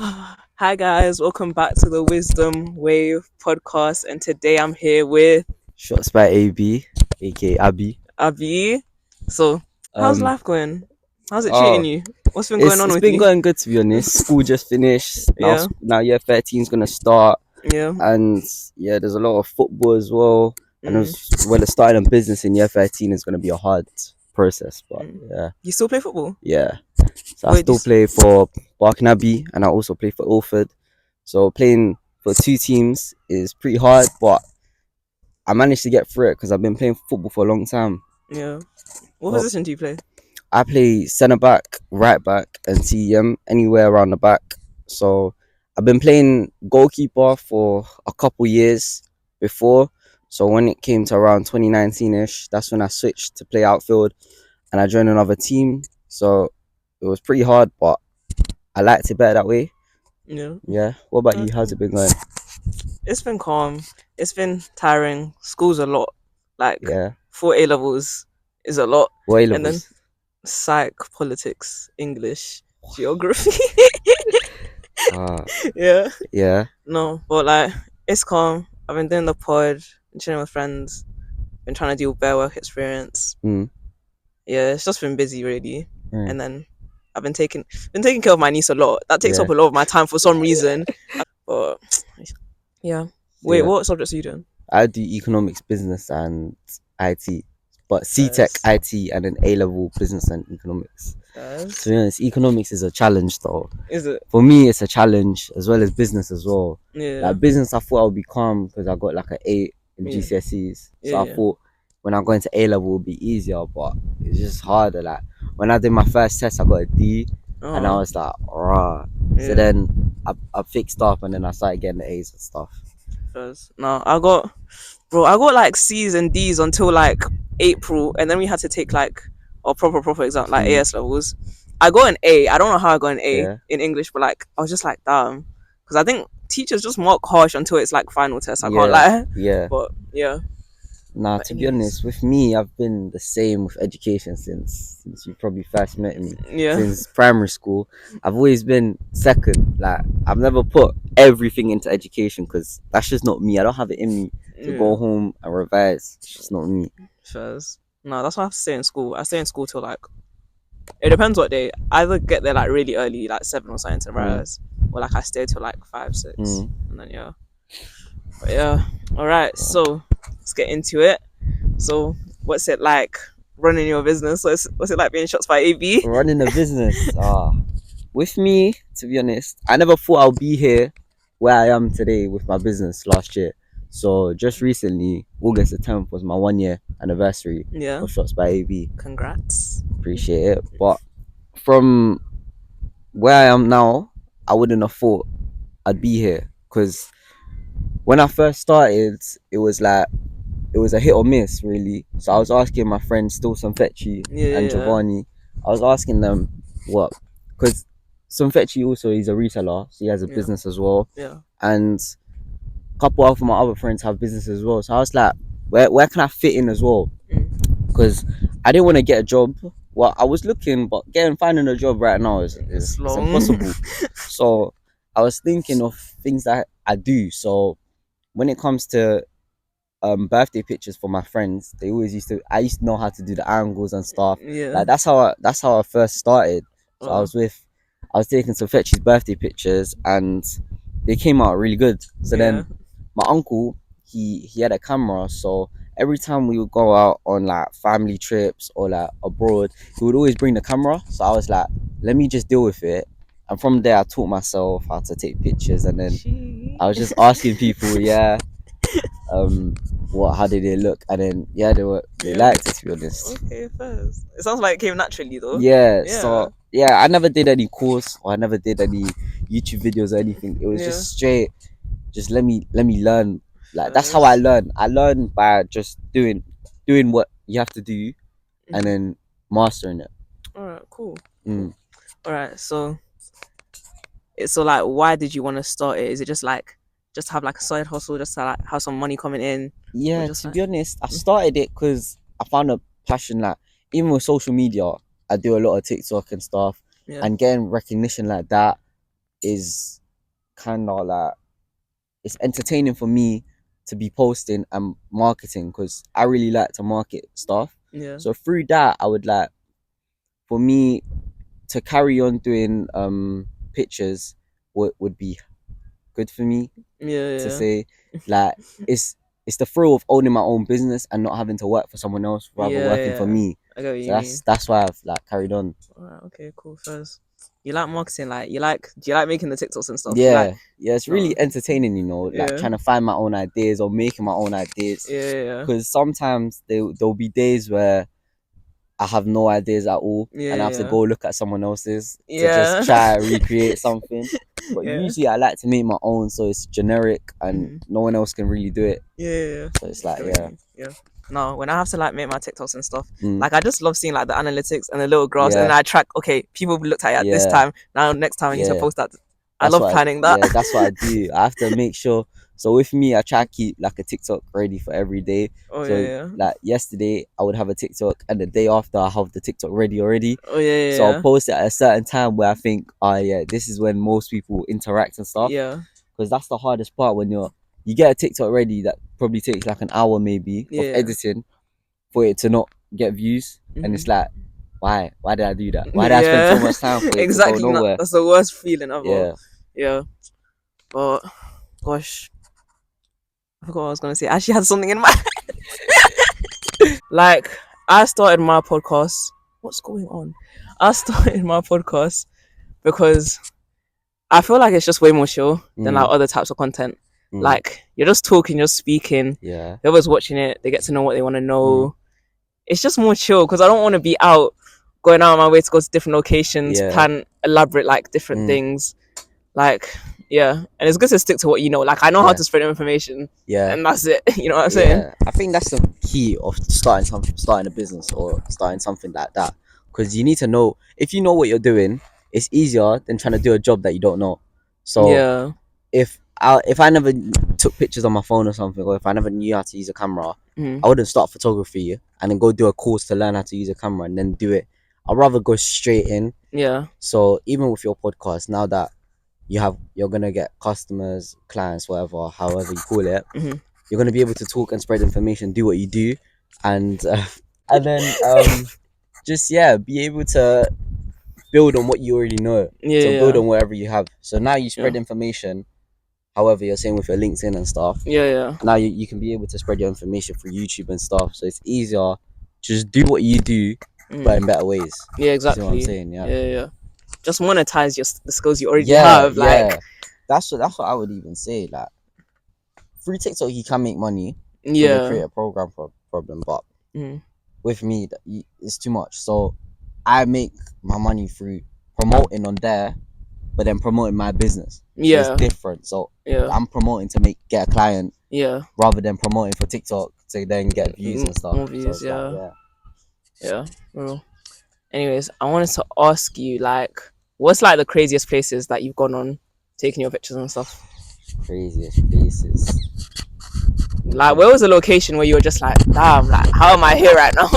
Hi guys, welcome back to the Wisdom Wave podcast, and today I'm here with SHOTSBYAB, aka Abhi. Abhi. So, how's Um, life going? How's it treating oh, you? What's been going it's on it's with been you? going good, to be honest. School just finished. Yeah, Now year 13 is gonna start, yeah. and yeah, there's a lot of football as well. And Mm, as starting a business in year 13 is gonna be a hard process, but mm. yeah, You still play football? yeah. So I Wait, still play for Barking Abbey, and I also play for Ilford. So playing for two teams is pretty hard, but I managed to get through it because I've been playing football for a long time. yeah. What Well, position do you play? I play centre back, right back, and TM anywhere around the back. So I've been playing goalkeeper for a couple years before. So when it came to around 2019 ish, that's when I switched to play outfield and I joined another team. So it was pretty hard, but I liked it better that way. Yeah. Yeah. What about you? How's Okay. it been going? It's been calm. It's been tiring. School's a lot. Like Yeah. 4 A levels is a lot, What A and then levels? psych, politics, English, geography. Ah, Yeah. yeah. No, but like it's calm. I've been doing the pod, been chilling with friends, been trying to do bare work experience. Mm, Yeah, it's just been busy really. mm, And then I've been taking care of my niece a lot. That takes yeah. up a lot of my time for some reason. But yeah. Wait, Yeah. what subjects are you doing? I do economics, business, and IT, but C Tech, Fairs. IT, and then A level business and economics. To Fairs. be honest, economics is a challenge though. Is it? For me, it's a challenge as well as business as well. Yeah. Like business, I thought I would be calm because I got like an 8 in Yeah. GCSEs. Yeah, So I yeah. thought when I go into A level, it would be easier, but it's just harder. Like when I did my first test, I got a D, and I Uh-huh. was like, rah. So Yeah. then I fixed up, and then I started getting the A's and stuff. Fairs. No, I got like C's and D's until like April, and then we had to take like a proper exam, like Mm, AS levels. I got an A. I don't know how I got an A yeah, in English, but like I was just like, damn, because I think teachers just mark harsh until it's like final test. I can't yeah, lie, yeah. but yeah. Nah, But to be anyways, honest, with me, I've been the same with education since you probably first met me. yeah, Since primary school, I've always been second. Like I've never put everything into education because that's just not me. I don't have it in me to yeah. go home and revise. It's just not me. Fairs. No, that's why I have to stay in school. I stay in school till like it depends what day. I either get there like really early, like 7 or something to Mm, rise, or like I stay till like 5, 6, mm. and then yeah. But yeah. All right. So let's get into it. So what's it like running your business? What's it like being shots by AB? Running a business. With me, to be honest, I never thought I'll be here where I am today with my business last year. So just recently, August the 10th was my 1 year anniversary Yeah. of Shots by AB. Congrats. Appreciate it. But from where I am now, I wouldn't have thought I'd be here because when I first started, it was like it was a hit or miss really. So I was asking my friends Still Sanfecci and Yeah. Giovanni. I was asking them what because Sanfecci also is a reseller, so he has a Yeah. business as well, Yeah. and a couple of my other friends have businesses as well. So I was like, where can I fit in as well? Mm. Because I didn't want to get a job. Well, I was looking, but finding a job right now It's is long. impossible. So I was thinking of things that I do. So when it comes to birthday pictures for my friends, they always I used to know how to do the angles and stuff. Yeah. Like that's how I first started. So Oh. I was taking some Fetchy's birthday pictures and they came out really good. So Yeah. then my uncle, he had a camera, so every time we would go out on like family trips or like abroad, he would always bring the camera. So I was like, let me just deal with it. And from there I taught myself how to take pictures, and then She. I was just asking people, yeah, how did they look, and then yeah, they Yeah. liked it, to be honest. Okay. First, it sounds like it came naturally though. Yeah, Yeah. so yeah, I never did any course or I never did any YouTube videos or anything. It was Yeah. just straight, just let me learn. Like that's how I First. learn. I learn by just doing what you have to do and Mhm. then mastering it. All right. Cool. Mm. Cool. All right. So like, why did you want to start it? Is it just like just have like a side hustle, just to like have some money coming in, or Yeah, just to like be honest, I mm, started it because I found a passion. Like even with social media, I do a lot of TikTok and stuff, yeah, and getting recognition like that is kind of like, it's entertaining for me to be posting and marketing, because I really like to market stuff. Yeah. So through that, I would like, for me to carry on doing pictures would be good for me to say, like, it's the thrill of owning my own business and not having to work for someone else, rather working for me. I get what So you mean. that's why I've like carried on. Alright, okay, cool. First, you like marketing? Like, do you like making the TikToks and stuff? Yeah, Like, yeah, it's really entertaining, you know, like trying to find my own ideas or making my own ideas. Yeah. Because sometimes there'll be days where I have no ideas at all, and I have to go look at someone else's to just try and recreate something. But usually I like to make my own, so it's generic and no one else can really do it. Yeah. So it's like, yeah. No, when I have to like make my TikToks and stuff, like I just love seeing like the analytics and the little graphs, and then I track. Okay, people looked at it at this time. Now next time I need to post that. I love planning that. Yeah, that's what I do. I have to make sure. So with me, I try to keep like a TikTok ready for every day. Like yesterday, I would have a TikTok, and the day after, I have the TikTok ready already. So I'll post it at a certain time where I think, oh yeah, this is when most people interact and stuff. Yeah. Because that's the hardest part, when you get a TikTok ready that probably takes like an hour maybe of editing for it to not get views, and it's like, why did I do that? Why did I spend so much time for it exactly to go nowhere? That's the worst feeling ever. Yeah. But gosh, I forgot what I was gonna say. I actually had something in my like, I started my podcast. What's going on? I started my podcast because I feel like it's just way more chill than like other types of content. Like, you're just talking, you're speaking. Yeah. Whoever's watching it, they get to know what they want to know. It's just more chill, because I don't want to be out going out of my way to go to different locations, plan elaborate like different things. Like, and it's good to stick to what you know. Like, I know how to spread information, and that's it. You know what I'm saying? I think that's the key of starting a business or starting something like that, because you need to know. If you know what you're doing, it's easier than trying to do a job that you don't know. So if I never took pictures on my phone or something, or if I never knew how to use a camera, I wouldn't start photography and then go do a course to learn how to use a camera and then do it. I'd rather go straight in. So even with your podcast, now that you're gonna get customers, clients, whatever, however you call it, you're gonna be able to talk and spread information, do what you do, and then just be able to build on what you already know. Build on whatever you have. So now you spread information. However, you're saying with your LinkedIn and stuff. Now you can be able to spread your information through YouTube and stuff. So it's easier. Just do what you do, but in better ways. Exactly. You see what I'm saying? Just monetize the skills you already have. Like, that's what I would even say. Like, through TikTok, you can make money. Create a program problem, but with me, it's too much. So I make my money through promoting on there, but then promoting my business. So it's different. So I'm promoting to get a client, rather than promoting for TikTok to then get views and stuff. More views, so Well, anyways, I wanted to ask you, like, what's like the craziest places that you've gone on taking your pictures and stuff? Craziest places. Like, where was the location where you were just like, damn, like, how am I here right now?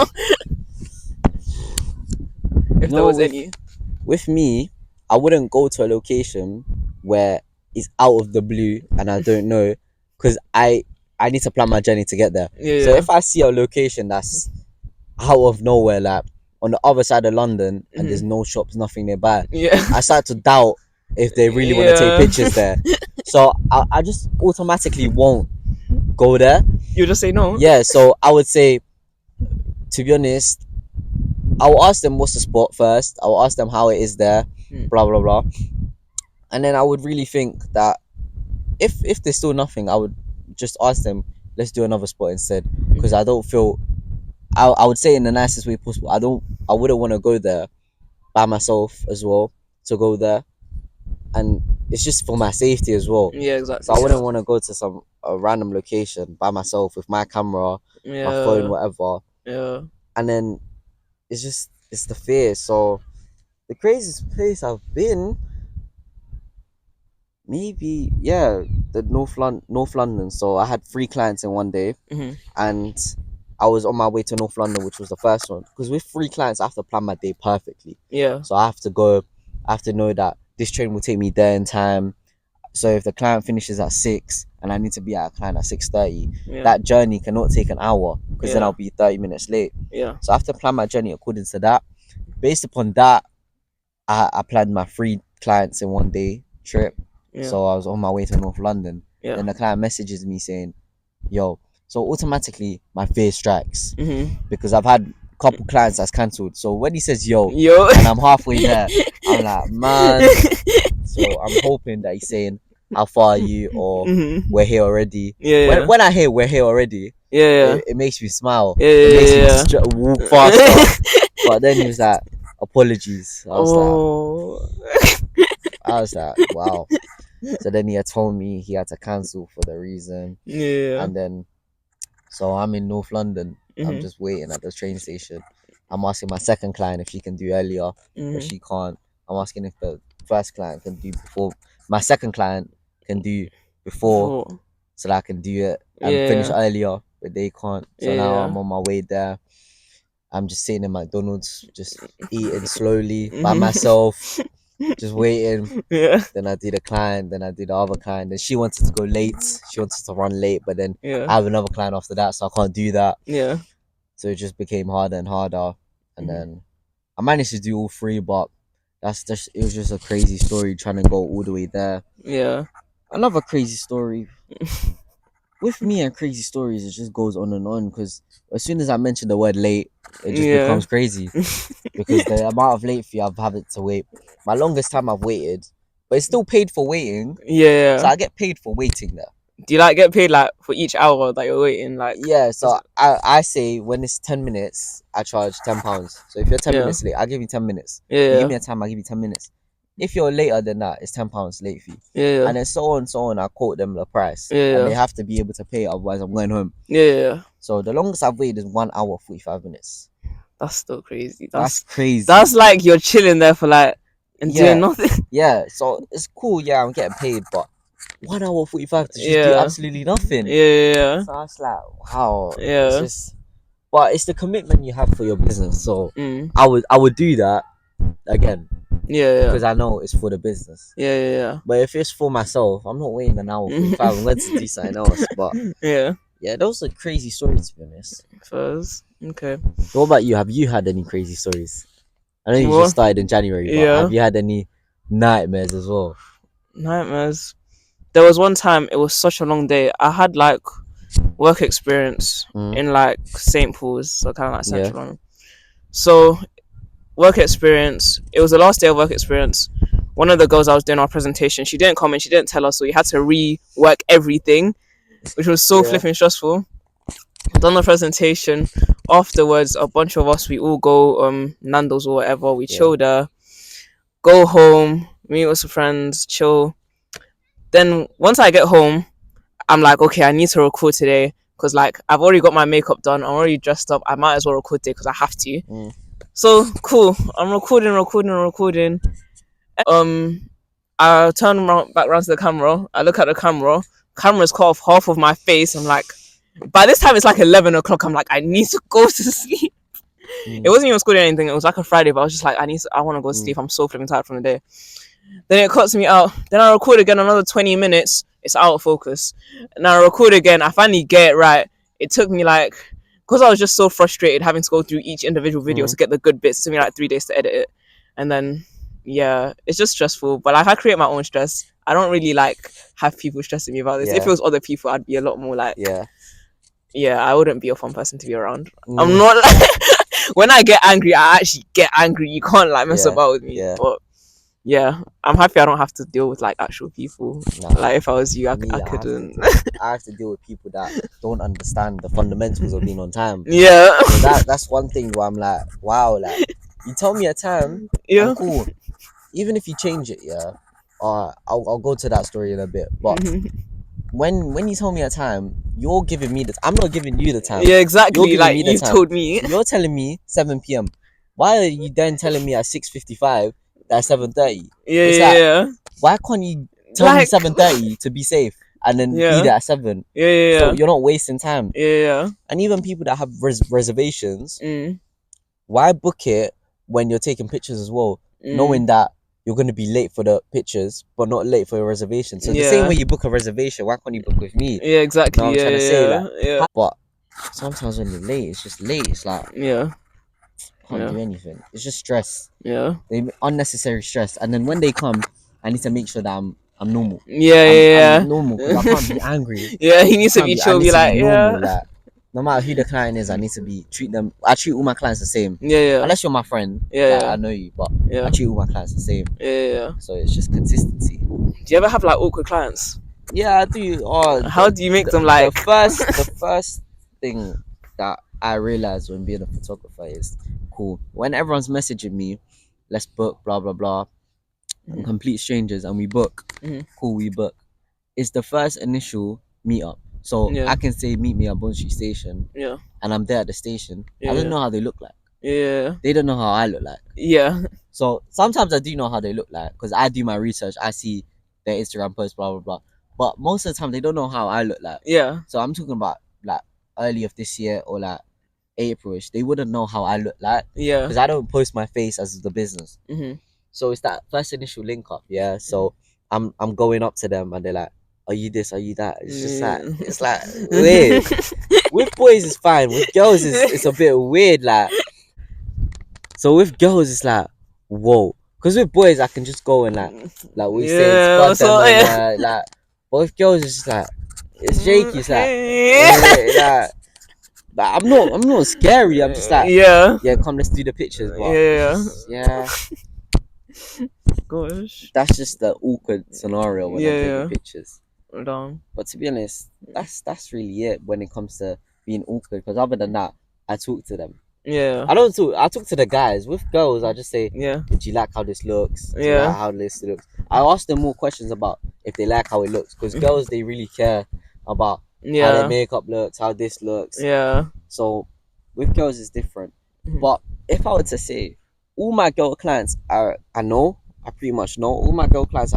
If there was any. With me, I wouldn't go to a location where it's out of the blue and I don't know, because I need to plan my journey to get there. So if I see a location that's out of nowhere, like on the other side of London, and there's no shops, nothing nearby, I start to doubt if they really want to take pictures there. So I just automatically won't go there. You just say no? So I would say, to be honest, I will ask them what's the spot first. I will ask them how it is there, blah blah blah, and then I would really think that if there's still nothing, I would just ask them, let's do another spot instead, because I don't feel, I would say in the nicest way possible, I wouldn't want to go there by myself as well, to go there, and it's just for my safety as well. Exactly. So I wouldn't want to go to a random location by myself with my camera, my phone, whatever. And then it's the fear. So the craziest place I've been, maybe the North London. So I had 3 clients in one day, and I was on my way to North London, which was the first one, because with 3 clients I have to plan my day perfectly. So I have to know that this train will take me there in time. So if the client finishes at 6 and I need to be at a client at 6:30, that journey cannot take an hour because then I'll be 30 minutes late. So I have to plan my journey according to that. Based upon that, I planned my 3 clients in one day trip. So I was on my way to North London. Then the client messages me saying, yo, so automatically my fear strikes because I've had a couple clients that's cancelled. So when he says yo and I'm halfway there, I'm like, man. So I'm hoping that he's saying, how far are you, or we're here already. When I hear we're here already, it makes me smile. It makes me walk faster. But then he was like, apologies. I was like, wow. So then he had told me he had to cancel for the reason. And then, so I'm in North London. I'm just waiting at the train station. I'm asking my second client if she can do earlier, but she can't. I'm asking if the first client can do before. My second client can do before, so that I can do it and finish earlier, but they can't. So now I'm on my way there. I'm just sitting in McDonald's, just eating slowly by myself, just waiting. Then I did a client, then I did the other client. Then she wanted to go late. She wanted to run late, but then I have another client after that, so I can't do that. So it just became harder and harder. And then I managed to do all 3, but it was just a crazy story trying to go all the way there. Another crazy story. With me and crazy stories, it just goes on and on, because as soon as I mention the word late, it just becomes crazy. Because the amount of late fee I've had to wait, my longest time I've waited, but it's still paid for waiting. So I get paid for waiting there. Do you get paid for each hour that you're waiting? So I say when it's 10 minutes, I charge £10. So if you're 10 minutes late, I'll give you 10 minutes. You give me a time, I'll give you 10 minutes. If you're later than that, it's £10 late fee. And then so on, I quote them the price. And they have to be able to pay, otherwise I'm going home. So the longest I've waited is 1 hour 45 minutes. That's still crazy. That's crazy. That's like you're chilling there for and doing nothing. So it's cool, I'm getting paid, but 1 hour 45 to just do absolutely nothing. So I was like, wow. It's just, but it's the commitment you have for your business. So I would do that again. Because I know it's for the business. But if it's for myself, I'm not waiting an hour 45. I'm going to do something else. But those are crazy stories, to be honest. Okay. What about you? Have you had any crazy stories? I know you just started in January, but have you had any nightmares as well? Nightmares. There was one time, it was such a long day. I had work experience in St. Paul's, so kind of Central London. So work experience, it was the last day of work experience. One of the girls I was doing our presentation, she didn't come and she didn't tell us, so we had to rework everything, which was so flipping stressful. Done the presentation. Afterwards, a bunch of us, we all go Nando's or whatever, we chill there, go home, meet with some friends, chill. Then once I get home, I'm like, okay, I need to record today, because I've already got my makeup done, I'm already dressed up, I might as well record today because I have to. So cool, I'm recording. I turn back around to the camera. I look at the camera. Camera's cut off half of my face. I'm like, by this time it's 11 o'clock. I'm like, I need to go to sleep. It wasn't even school or anything. It was a Friday, but I was just like, I want to go to sleep. I'm so flipping tired from the day. Then it cuts me out. Then I record again another 20 minutes. It's out of focus. And I record again. I finally get it right. It took me because I was just so frustrated having to go through each individual video to get the good bits. It took me 3 days to edit it. And then, it's just stressful. But I create my own stress. I don't really have people stressing me about this. If it was other people, I'd be a lot more I wouldn't be a fun person to be around. I'm not when I get angry, I actually get angry. You can't mess about with me. But I'm happy I don't have to deal with actual people. If I was you, I couldn't. I have to deal with people that don't understand the fundamentals of being on time. So that's one thing where I'm like, wow, you tell me a time, I'm cool. Even if you change it, I'll go to that story in a bit. But when you tell me a time, you're giving me I'm not giving you the time. Exactly. You told me. You're telling me 7 p.m. Why are you then telling me at 6:55 that's 7:30? Why can't you tell me 7:30 to be safe and then be there at 7? So you're not wasting time. And even people that have reservations, why book it when you're taking pictures as well, knowing that you're gonna be late for the pictures, but not late for a reservation. So the same way you book a reservation, why can't you book with me? Yeah, exactly. You know what I'm trying to say? Yeah. But sometimes when you're late, it's just late. It's like can't do anything. It's just stress. Yeah. Unnecessary stress. And then when they come, I need to make sure that I'm normal. Yeah. I'm normal because I can't be angry. Yeah, he needs to be chill. Be like, normal, like, no matter who the client is, I need to I treat all my clients the same. Yeah. Unless you're my friend. I know you, but I treat all my clients the same. Yeah. So it's just consistency. Do you ever have like awkward clients? Yeah, I do. How do you make them like? The first thing that I realized when being a photographer is cool. When everyone's messaging me, let's book, blah blah blah, and complete strangers, and we book. Cool, we book. It's the first initial meetup. So I can say meet me at Bond Street Station. Yeah. And I'm there at the station. I don't know how they look like. Yeah. They don't know how I look like. Yeah. So sometimes I do know how they look like because I do my research. I see their Instagram posts, blah blah blah. But most of the time they don't know how I look like. Yeah. So I'm talking about like early of this year or like Aprilish. They wouldn't know how I look like. Yeah. Because I don't post my face as the business. So it's that first initial link up. Yeah. So I'm going up to them and they're like, "Are you this? Are you that?" It's just like it's like weird. With boys it's fine. With girls it's a bit weird. Like so with girls it's like whoa. Because with boys I can just go and like we say it's like but with girls it's just like it's shaky. It's like but I'm not scary. I'm just like yeah, come let's do the pictures. But yeah. Gosh. That's just the awkward scenario when I'm taking pictures. But to be honest, that's really it when it comes to being awkward. Because other than that, I talk to them. Yeah. I talk to the guys. With girls, I just say, do you like how this looks? Do you like how this looks? I ask them more questions about if they like how it looks. Because girls, they really care about how their makeup looks, how this looks. Yeah. So with girls, it's different. But if I were to say, all my girl clients I pretty much know. All my girl clients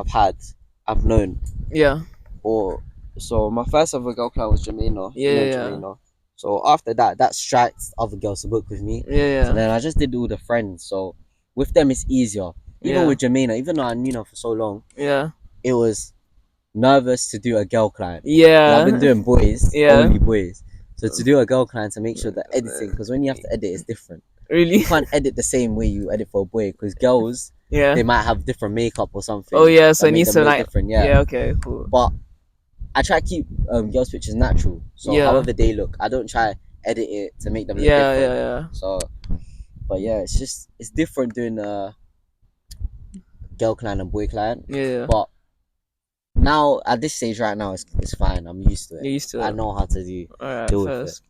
I've known. Yeah. So my first ever girl client was Jamina. Jamina. So after that strikes other girls to book with me. Yeah. So then I just did all the friends. So with them it's easier. Even with Jamina, even though I knew her for so long. Yeah. It was nervous to do a girl client. Yeah. I've been doing boys, only boys. So to do a girl client to make sure that editing, because when you have to edit, it's different. Really? You can't edit the same way you edit for a boy because girls, they might have different makeup or something. Oh yeah, so it needs to like different. Yeah, okay, cool. But I try to keep girls' pictures natural. So however they look, I don't try edit it to make them look different. Yeah. So, but yeah, it's different doing a girl client and boy client. Yeah. But now at this stage right now, it's fine. I'm used to it. You're used to it. I know how to deal with it.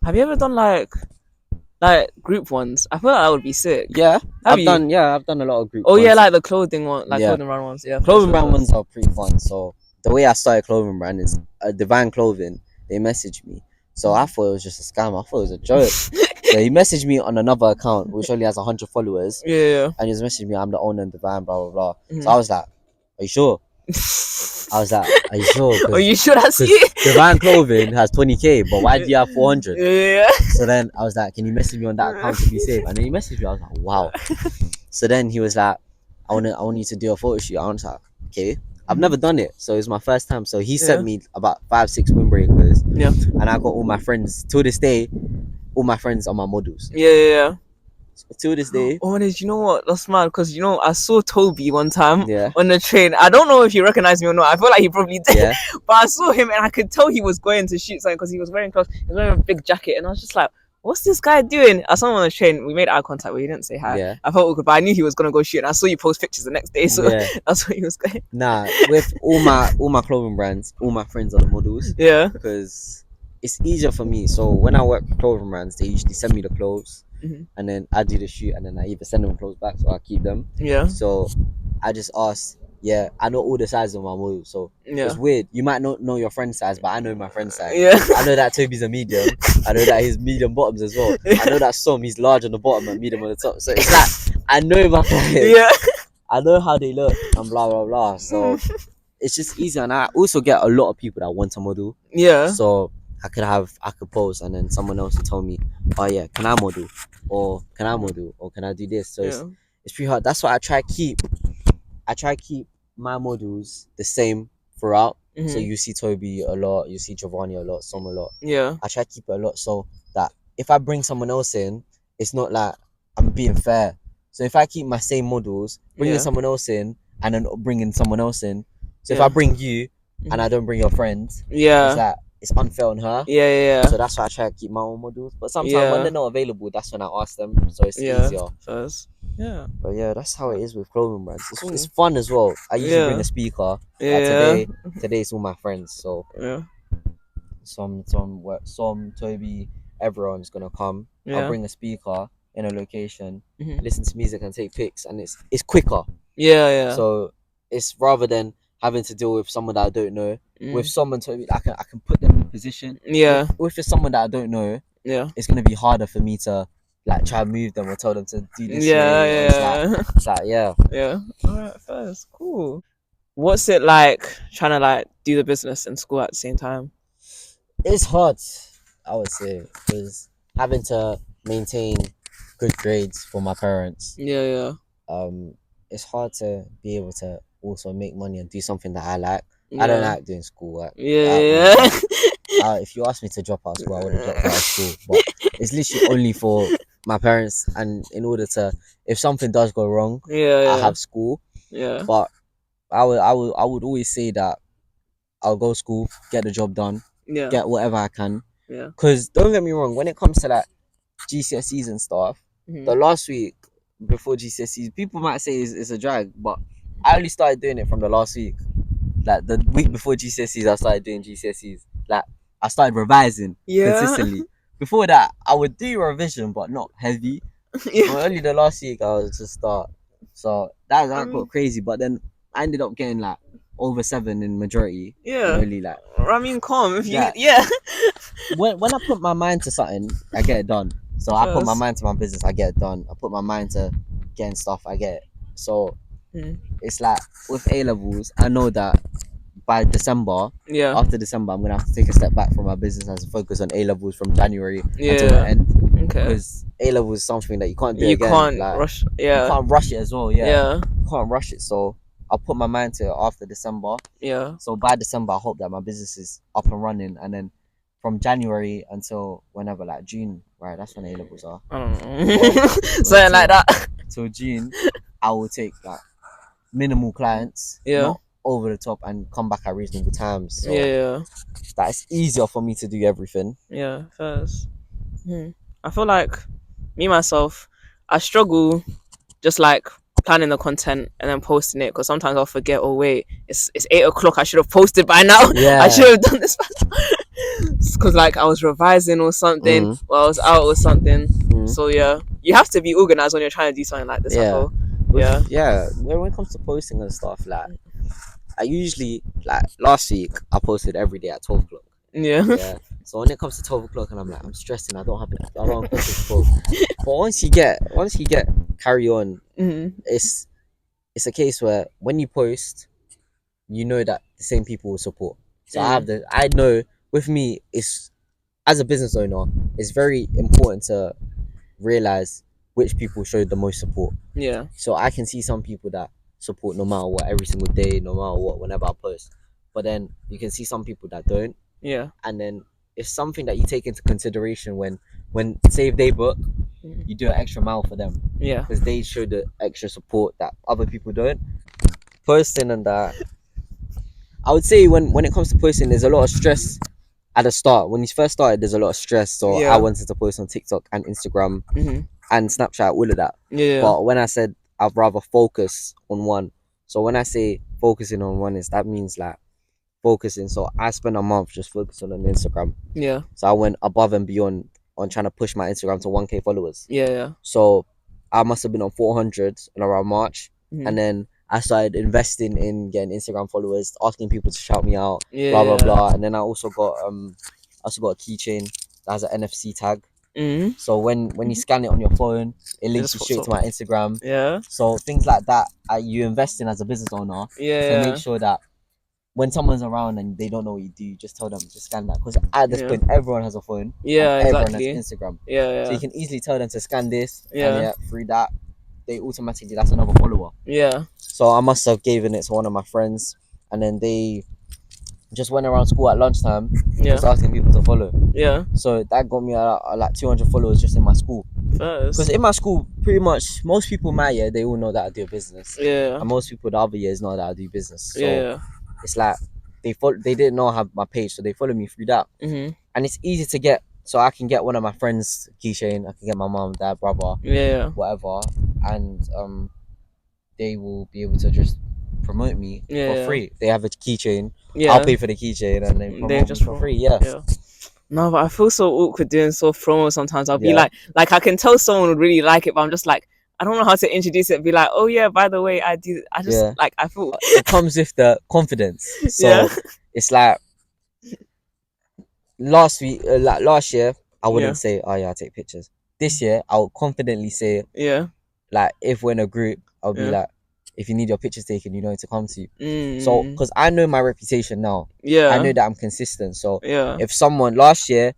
Have you ever done like group ones? I feel like that would be sick. Yeah, I've done a lot of group ones. Yeah, like the clothing one, clothing brand ones. Yeah, clothing brand ones are pretty fun. So the way I started clothing brand is Divine Clothing. They messaged me, so I thought it was just a scam. I thought it was a joke. So he messaged me on another account which only has 100 followers. Yeah. And he's messaged me, I'm the owner of Divine, blah blah blah. So I was like, "Are you sure?" I was like, "Are you sure?" Are you sure that's you? Divine Clothing has 20k, but why do you have 400? Yeah. So then I was like, "Can you message me on that account to be safe?" And then he messaged me. I was like, "Wow." So then he was like, "I want you to do a photo shoot." I was like, "Okay." I've never done it, so it's my first time. So he sent me about 5-6 windbreakers. Yeah. And I got all my friends. Till this day, all my friends are my models. Yeah. So till this day. Oh, and you know what? That's mad because I saw Toby one time on the train. I don't know if he recognized me or not. I feel like he probably did. Yeah. But I saw him and I could tell he was going to shoot something because he was wearing clothes. He was wearing a big jacket, and I was just like, "What's this guy doing?" I saw him on the train. We made eye contact, but he didn't say hi. Yeah. I felt awkward, but I knew he was gonna go shoot. And I saw you post pictures the next day, so that's what he was going. Nah, with all my clothing brands, all my friends are the models. Yeah. Because it's easier for me. So when I work with clothing brands, they usually send me the clothes. And then I do the shoot, and then I either send them clothes back, so I keep them. Yeah. So I just ask. Yeah, I know all the sizes of my models, so it's weird. You might not know your friend's size, but I know my friend's size. Yeah. I know that Toby's a medium. I know that he's medium bottoms as well. I know that he's large on the bottom and medium on the top. So it's like I know my clients. Yeah. I know how they look and blah blah blah. So it's just easy, and I also get a lot of people that want to model. Yeah. So I could post, and then someone else will tell me, "Oh yeah, can I model? Or can I model? Or can I do this?" So it's pretty hard. That's why I try to keep I try to keep my models the same throughout. Mm-hmm. So you see Toby a lot, you see Giovanni a lot, Som a lot. Yeah. I try to keep it a lot so that if I bring someone else in, it's not like I'm being fair. So if I keep my same models, bringing someone else in and then bringing someone else in. So if I bring you and I don't bring your friends, it's like it's unfair on her. Yeah. So that's why I try to keep my own models. But sometimes when they're not available, that's when I ask them. So it's easier. First. Yeah. But yeah, that's how it is with clothing brands. It's fun as well. I usually bring a speaker. Today it's all my friends. So some Toby, everyone's gonna come. I'll bring a speaker in a location, listen to music and take pics, and it's quicker. Yeah. So it's rather than having to deal with someone that I don't know. With someone Toby, I can put them in position. Yeah. If it's someone that I don't know, it's gonna be harder for me to like try and move them or tell them to do this. It's like Yeah. Alright, first, cool. What's it like trying to like do the business and school at the same time? It's hard, I would say, because having to maintain good grades for my parents. Yeah. It's hard to be able to also make money and do something that I like. I don't like doing schoolwork. If you asked me to drop out of school, I would have dropped out of school. But it's literally only for my parents, and in order to, if something does go wrong, I have school. Yeah. But I would always say that I'll go to school, get the job done, get whatever I can. Yeah. Because don't get me wrong, when it comes to like GCSEs and stuff, the last week before GCSEs, people might say it's a drag, but I only started doing it from the last week. Like the week before GCSEs, I started doing GCSEs. Like I started revising consistently. Before that, I would do revision, but not heavy. Only the last week I was to start. So that got crazy. But then I ended up getting like over 7 in majority. Yeah. Only like. I mean, calm. If you when I put my mind to something, I get it done. So I put my mind to my business, I get it done. I put my mind to getting stuff, I get it. So it's like with A levels, I know that by December, after December, I'm gonna have to take a step back from my business and focus on A levels from January until the end. Okay. Because A levels is something that you can't do you again. Can't like, rush. You can't rush it as well. You can't rush it. So I'll put my mind to it after December. So by December, I hope that my business is up and running, and then from January until whenever, like June, right? That's when A levels are. I don't know. Something like that. Till June, I will take like minimal clients, not over the top, and come back at reasonable times. So that it's easier for me to do everything. First. I feel like me myself, I struggle just like planning the content and then posting it, because sometimes I'll forget, oh wait, it's 8 o'clock, I should have posted by now. I should have done this by now. Because like I was revising or something, or I was out or something. So you have to be organized when you're trying to do something like this. I feel. When it comes to posting and stuff, like I usually, like last week I posted every day at 12 o'clock. So when it comes to 12 o'clock and I'm like, I'm stressing, I don't have content to post. But once you get carry on, it's a case where when you post, you know that the same people will support. So I know with me, it's, as a business owner, it's very important to realize which people show the most support. So I can see some people that support no matter what, every single day, no matter what, whenever I post. But then you can see some people that don't. And then it's something that you take into consideration when say if they book, you do an extra mile for them. Because they show the extra support that other people don't. Posting and that, I would say when it comes to posting, there's a lot of stress at the start. When you first started, there's a lot of stress. So I wanted to post on TikTok and Instagram and Snapchat, all of that. But when I said I'd rather focus on one, so when I say focusing on one, that means like focusing. So I spent a month just focusing on Instagram. So I went above and beyond on trying to push my Instagram to 1K followers. So I must have been on 400 in around March, and then I started investing in getting Instagram followers, asking people to shout me out, blah blah blah. And then I also got a keychain that has an NFC tag. So when you scan it on your phone, it links you straight to my Instagram. So things like that, you invest in as a business owner to make sure that when someone's around and they don't know what you do, just tell them to scan that. Because at this point, everyone has a phone. Everyone has Instagram. So you can easily tell them to scan this and through that. they automatically, that's another follower. Yeah. So I must have given it to one of my friends, and then they just went around school at lunchtime, just asking people to follow. Yeah. So that got me like 200 followers just in my school. Because in my school, pretty much most people my year, they all know that I do business. Yeah. And most people the other years know that I do business. So yeah. it's like they didn't know I have my page, so they follow me through that. Mm-hmm. And it's easy to get. So I can get one of my friends' keychain. I can get my mom, dad, brother, Yeah. whatever, and they will be able to just promote me for free. They have a keychain. Yeah. I'll pay for the keychain, and they promote me for free. Yeah. No, but I feel so awkward doing soft promo sometimes. I'll be like I can tell someone would really like it, but I'm just like, I don't know how to introduce it. Be like, oh yeah, by the way, I do. I just like, I feel it comes with the confidence. So it's like last year, I wouldn't say, oh yeah, I'll take pictures. This year, I'll confidently say, like if we're in a group, I'll be like, if you need your pictures taken, you know to come to. So, because I know my reputation now. I know that I'm consistent. So, if someone last year,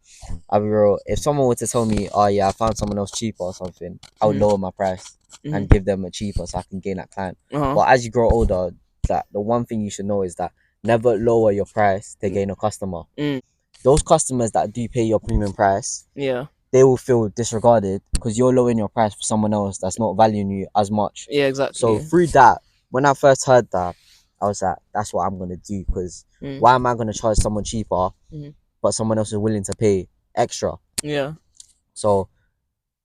I'll be real. If someone were to tell me, oh yeah, I found someone else cheaper or something, I would lower my price and give them a cheaper so I can gain that client. But as you grow older, that the one thing you should know is that never lower your price to gain a customer. Those customers that do pay your premium price, they will feel disregarded because you're lowering your price for someone else that's not valuing you as much. Yeah, exactly. So through that, when I first heard that, I was like, that's what I'm gonna do, because why am I gonna charge someone cheaper, but someone else is willing to pay extra? Yeah. So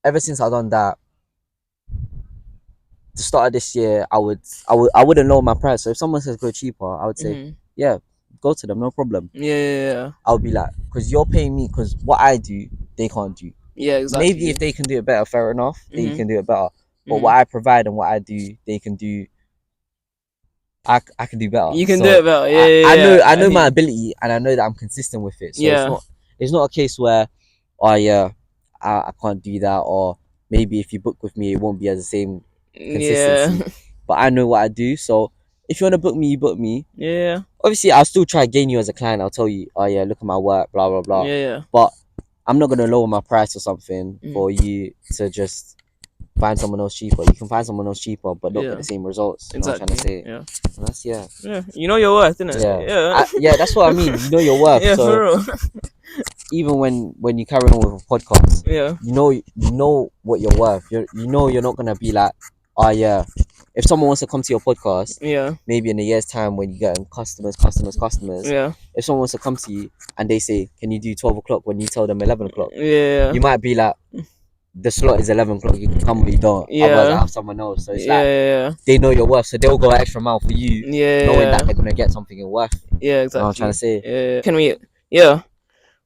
ever since I've done that, the start of this year, I wouldn't lower my price. So if someone says go cheaper, I would say, yeah, go to them, no problem. Yeah. I'll be like, because you're paying me, because what I do, they can't do. Yeah, exactly. Maybe if they can do it better, fair enough, they can do it better. But what I provide and what I do, they can do. I can do better. You can do it better. I know my ability, and I know that I'm consistent with it. So it's not a case where, oh yeah, I can't do that, or maybe if you book with me, it won't be as the same consistency. But I know what I do. So if you want to book me, you book me. Yeah. Obviously, I'll still try to gain you as a client. I'll tell you, oh yeah, look at my work, blah blah blah. Yeah. But I'm not gonna lower my price or something for you to just find someone else cheaper. You can find someone else cheaper, but not get the same results. You know what I'm trying to say? Yeah. And that's Yeah. You know your worth, innit? Yeah. That's what I mean. You know your worth. Yeah, so for real. even when you carry on with a podcast, you know what you're worth. You know you're not gonna be like, oh yeah. If someone wants to come to your podcast, maybe in a year's time when you get customers, if someone wants to come to you and they say, can you do 12 o'clock when you tell them 11 o'clock? You might be like, the slot is 11 o'clock, you can come but you don't. Otherwise I have someone else. So it's like, they know your worth, so they'll go an extra mile for you, knowing that they're going to get something in worth. Yeah, exactly. You know what I'm trying to say?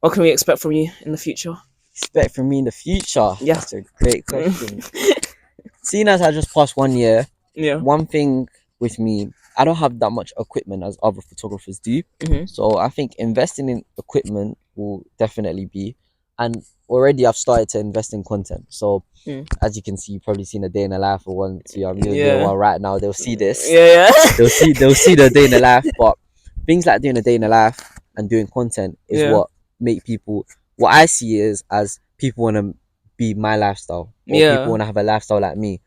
What can we expect from you in the future? Expect from me in the future? Yeah. That's a great question. Seeing as I just passed 1 year, one thing with me, I don't have that much equipment as other photographers do. So I think investing in equipment will definitely be, and already I've started to invest in content. So as you can see, you've probably seen a day in the life of one, two. I'm doing one right now. They'll see this. They'll see the day in the life. But things like doing a day in the life and doing content is what make people. What I see is as people want to be my lifestyle, or people want to have a lifestyle like me.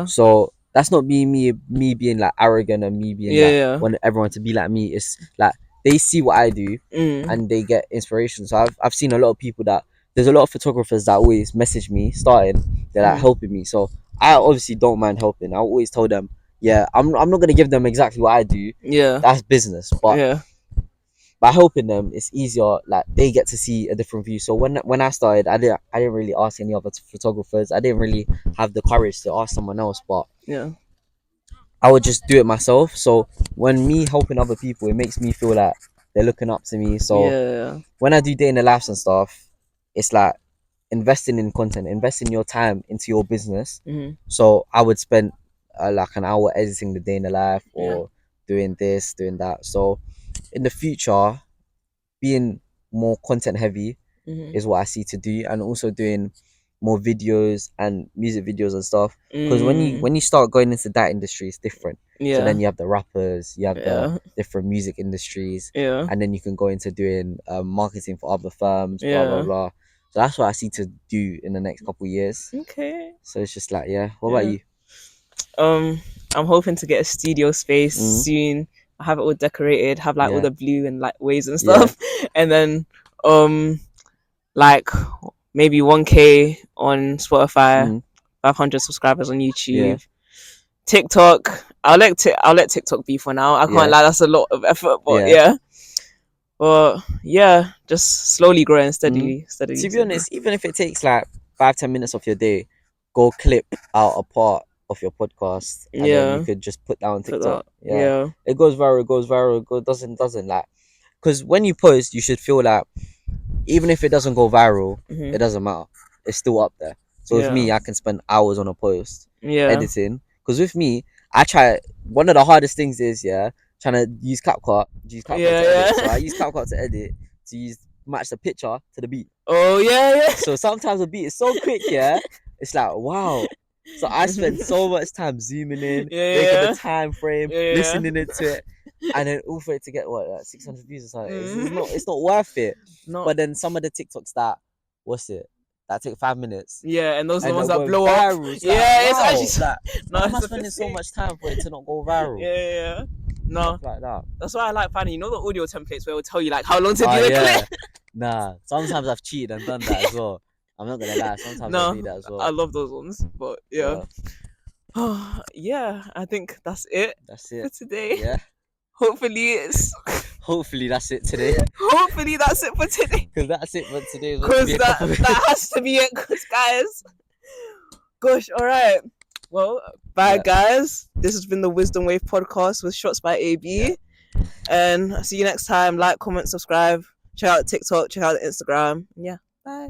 So that's not me being like arrogant and me being like want everyone to be like me. It's like they see what I do and they get inspiration. So I've seen a lot of people that there's a lot of photographers that always message me starting, they're like helping me. So I obviously don't mind helping. I always tell them, I'm not gonna give them exactly what I do. That's business. But by helping them, it's easier. Like they get to see a different view. So when I started, I didn't really ask any other photographers. I didn't really have the courage to ask someone else. But I would just do it myself. So when me helping other people, it makes me feel like they're looking up to me. So when I do day in the lives and stuff, it's like investing in content, investing your time into your business. So I would spend like an hour editing the day in the life, or doing this, doing that. So in the future, being more content heavy is what I see to do, and also doing more videos and music videos and stuff. Because when you start going into that industry, it's different. So then you have the rappers, you have the different music industries, and then you can go into doing marketing for other firms, blah blah blah. So that's what I see to do in the next couple of years. Okay. So it's just like, what about you? I'm hoping to get a studio space soon. I have it all decorated, have like all the blue and like waves and stuff, and then like maybe 1K on Spotify, 500 subscribers on YouTube, TikTok. I'll let TikTok be for now. I can't lie, that's a lot of effort, but but yeah, just slowly growing, steadily. To be honest, even if it takes like 5-10 minutes of your day, go clip out a part of your podcast, and then you could just put that on TikTok. It goes viral. It doesn't like, because when you post, you should feel like even if it doesn't go viral, it doesn't matter. It's still up there. So with me, I can spend hours on a post editing. Because with me, I try. One of the hardest things is trying to use CapCut. To edit. So I use CapCut to edit, to match the picture to the beat. So sometimes the beat is so quick, it's like, wow. So I spend so much time zooming in, making the time frame, listening into it, and then all for it to get like 600 views or something. It's not worth it. No. But then some of the TikToks that take 5 minutes. And those are the ones that blow up. It's actually like, I'm not spending so much time for it to not go viral. No, stuff like that. That's why I like finding, the audio templates where it will tell you like how long to do the clip. Nah, sometimes I've cheated and done that as well. I'm not gonna lie, sometimes I do that as well. I love those ones, but I think that's it. For today. Hopefully that's it today. Hopefully that's it for today. Because that's it for today. Because that has to be it, guys. Gosh, all right. Well, bye guys. This has been the Wisdom Wave podcast with Shots by AB. And I'll see you next time. Like, comment, subscribe. Check out TikTok. Check out the Instagram. Bye.